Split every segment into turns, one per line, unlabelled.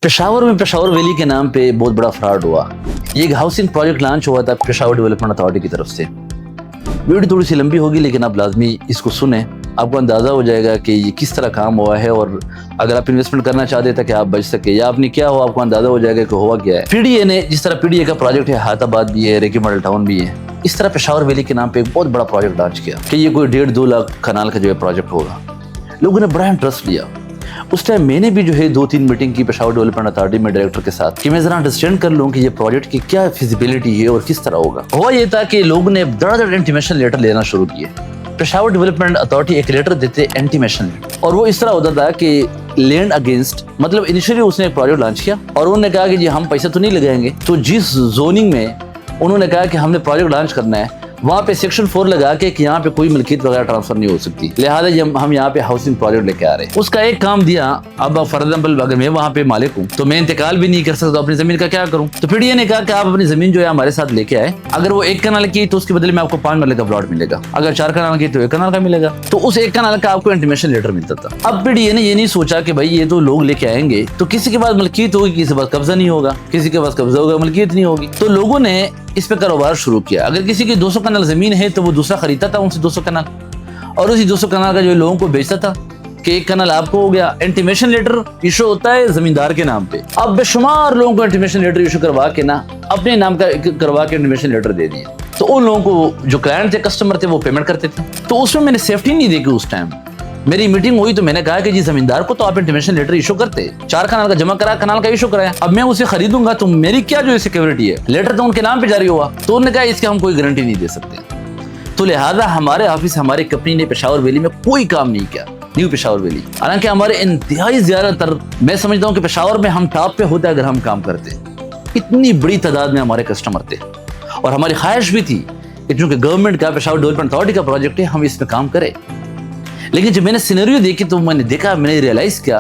पेशावर में पेशावर वैली के नाम पे बहुत बड़ा फ्रॉड हुआ। ये एक हाउसिंग प्रोजेक्ट लॉन्च हुआ था पेशावर डेवलपमेंट अथॉरिटी की तरफ से। वीडियो थोड़ी सी लंबी होगी लेकिन आप लाजमी इसको सुने, आपको अंदाज़ा हो जाएगा कि ये किस तरह काम हुआ है। और अगर आप इन्वेस्टमेंट करना चाहते थे कि आप बच सके या आपने क्या हो, आपको अंदाज़ा हो जाएगा कि हुआ क्या है। पीडीए ने जिस तरह पीडीए का प्रोजेक्ट है, हाथाबाद भी है, रेकी मॉडल टाउन भी है, इस तरह पेशावर वैली के नाम पे एक बहुत बड़ा प्रोजेक्ट लॉन्च किया कि ये कोई 1.5-2 लाख कनाल का जो है प्रोजेक्ट होगा। लोगों ने बड़ा इंटरेस्ट लिया। उस टाइम मैंने भी जो है 2-3 मीटिंग की पेशावर डेवलपमेंट अथॉरिटी में डायरेक्टर के साथ कि मैं जरा अंडरस्टैंड कर लूं कि ये प्रोजेक्ट की क्या फिजिबिलिटी है और किस तरह होगा। हुआ ये था कि लोगों ने धड़ाधड़ इंटीमेशन लेटर लेना शुरू किए। पेशावर डेवलपमेंट अथॉरिटी एक लेटर देते इंटीमेशन लेटर, और वो इस तरह होता था कि लैंड अगेंस्ट, मतलब इनिशियली उसने एक प्रोजेक्ट लॉन्च किया और उन्होंने कहा कि जी हम पैसा तो नहीं लगाएंगे। तो जिस जोनिंग में उन्होंने कहा कि हमने प्रोजेक्ट लॉन्च करना है, वहाँ पे सेक्शन 4 लगा के कि यहाँ पे कोई मिल्कियत वगैरह ट्रांसफर नहीं हो सकती, लिहाजा हम यहाँ पे हाउसिंग प्रोजेक्ट लेके आ रहे हैं। उसका एक काम दिया। अब फॉर एग्जाम्पल अगर मैं वहाँ पे मालिक हूँ तो मैं इंतकाल भी नहीं कर सकता, अपनी जमीन का क्या करूँ। तो पीडीए ने कहा कि आप अपनी जमीन जो है हमारे साथ लेके आए, अगर वो 1 कनाल की तो उसके बदले में आपको 5 मरले का प्लॉट मिलेगा, अगर 4 कनाल की तो 1 कनाल का मिलेगा। तो उस 1 कनाल का आपको इंटीमेशन लेटर मिलता था। अब पीडीए ने ये नहीं सोचा कि भाई ये तो लोग लेके आएंगे तो किसी के पास मलकियत होगी, किसी के पास कब्जा नहीं होगा, किसी के पास कब्जा होगा मलकियत नहीं होगी। तो लोगों ने इस पे कारोबार शुरू किया। अगर किसी की 200 कनाल जमीन है तो वो दूसरा खरीदता था उनसे 200 कनाल, और उसी 200 कनाल का जो लोगों को बेचता था कि 1 कनाल आपको हो गया। इंटीमेशन लेटर इशू होता है जमींदार के नाम पे। अब बेशुमार लोगों को इंटीमेशन लेटर इशू करवा के ना अपने नाम का करवा के इंटीमेशन लेटर दे दिए। तो उन लोगों को जो क्लाइंट थे, कस्टमर थे, वो पेमेंट करते थे। तो उसमें मैंने सेफ्टी नहीं देखी। उस टाइम मेरी मीटिंग हुई तो मैंने कहा कि जी जमींदार को तो आप इंटीमेशन लेटर इशू करते, 4 कनाल का जमा करा, कनाल का इशू कराया, अब मैं उसे खरीदूंगा तो मेरी क्या जो सिक्योरिटी है, लेटर तो उनके नाम पे जारी हुआ। तो उन्होंने कहा इसके हम कोई गारंटी नहीं दे सकते। तो लिहाजा हमारे ऑफिस, हमारी कंपनी ने पेशावर वैली में कोई काम नहीं किया, न्यू पेशावर वैली। हालांकि हमारे इंतहाई ज्यादातर, मैं समझता हूँ कि पेशावर में हम टॉप पे होते अगर हम काम करते। इतनी बड़ी तादाद में हमारे कस्टमर थे और हमारी ख्वाहिश भी थी कि चूंकि गवर्नमेंट का पेशावर डेवलपमेंट अथॉरिटी का प्रोजेक्ट है, हम इसमें काम करें। लेकिन जब मैंने सिनेरियो देखी तो मैंने देखा, मैंने रियलाइज किया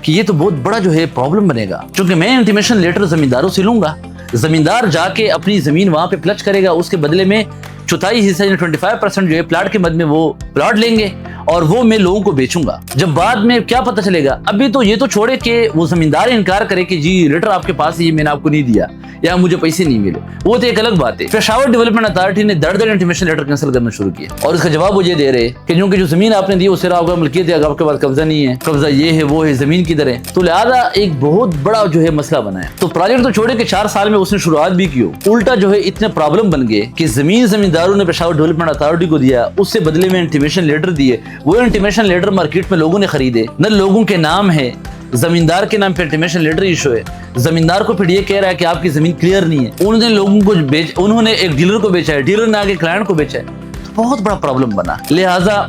कि ये तो बहुत बड़ा जो है प्रॉब्लम बनेगा। क्योंकि मैं इंटीमेशन लेटर जमींदारों से लूंगा, जमींदार जाके अपनी जमीन वहां पे प्लच करेगा, उसके बदले में चौथाई हिस्सा 25% जो है प्लाट के मद में वो प्लाट लेंगे और वो मैं लोगों को बेचूंगा। जब बाद में क्या पता चलेगा, अभी तो ये तो छोड़े कि वो जमींदार इनकार करे कि जी लेटर आपके पास है, मैंने आपको नहीं दिया या मुझे पैसे नहीं मिले, वो तो एक अलग बात है। पेशावर डेवलपमेंट अथॉरिटी ने दर इंटीमेशन लेटर कैंसिल करना शुरू किया और इसका जवाब वो ये दे रहे कि क्योंकि जो जमीन आपने दी उससे आपका मलकियत है, आपके पास कब्जा नहीं है, कब्जा ये है वो है, जमीन किधर है। तो लिहाजा एक बहुत बड़ा जो है मसला बना है। तो प्रोजेक्ट तो छोड़े कि 4 साल में उसने शुरुआत भी की हो, उल्टा जो है इतने प्रॉब्लम बन गए कि जमीन जमींदारों ने पेशावर डेवलपमेंट अथॉरिटी को दिया, उससे बदले में इंटीमेशन लेटर दिए। वो इंटीमेशन लेटर मार्केट में लोगों ने खरीदे, न लोगों के नाम है, जमींदार के नाम पे इंटीमेशन लेटर इशू है। जमींदार को फिर ये कह रहा है कि आपकी जमीन क्लियर नहीं है। उन्होंने लोगों को उन्होंने एक डीलर को बेचा है, डीलर ने आगे क्लाइंट को बेचा है। तो बहुत बड़ा प्रॉब्लम बना। लिहाजा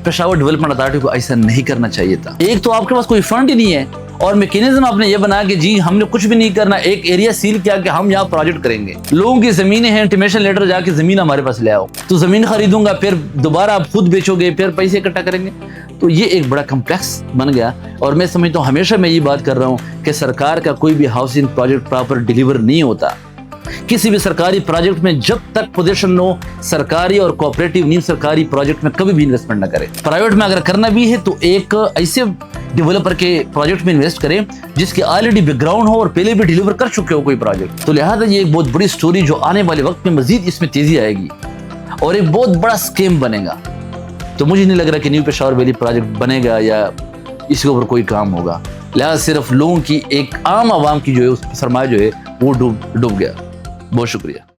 पेशावर डेवलपमेंट अथॉरिटी को ऐसा नहीं करना चाहिए था। एक तो आपके पास कोई फंड ही नहीं है और मैकेनिज्म आपने ये बना कि जी हमने कुछ भी नहीं करना, एक एरिया सील किया कि हम यहाँ प्रोजेक्ट करेंगे। लोगों की जमीनें हैं, इंटीमेशन लेटर जाके जमीन हमारे पास ले आओ, तो जमीन खरीदूंगा, फिर दोबारा आप खुद बेचोगे, फिर पैसे इकट्ठा करेंगे। तो ये एक बड़ा कम्प्लेक्स बन गया। और मैं समझता हूँ, हमेशा मैं ये बात कर रहा हूँ कि सरकार का कोई भी हाउसिंग प्रोजेक्ट प्रॉपर डिलीवर नहीं होता। किसी भी सरकारी प्रोजेक्ट में जब तक पोजीशन हो, सरकारी और कोऑपरेटिव नीम सरकारी प्रोजेक्ट में कभी भी इन्वेस्टमेंट ना करें। प्राइवेट में अगर करना भी है तो एक ऐसे डेवलपर के प्रोजेक्ट में इन्वेस्ट करें जिसके ऑलरेडी बैकग्राउंड हो और पहले भी डिलीवर कर चुके हो कोई प्रोजेक्ट। तो लिहाजा ये एक बहुत बड़ी स्टोरी जो आने वाले वक्त में मजीद इसमें तेजी आएगी और एक बहुत बड़ा स्कीम बनेगा। तो मुझे नहीं लग रहा कि न्यू पेशावर वैली प्रोजेक्ट बनेगा या इसके ऊपर कोई काम होगा। लिहाजा सिर्फ लोगों की, एक आम आवाम की जो है उस सरमाया जो है वो डूब गया। बहुत शुक्रिया।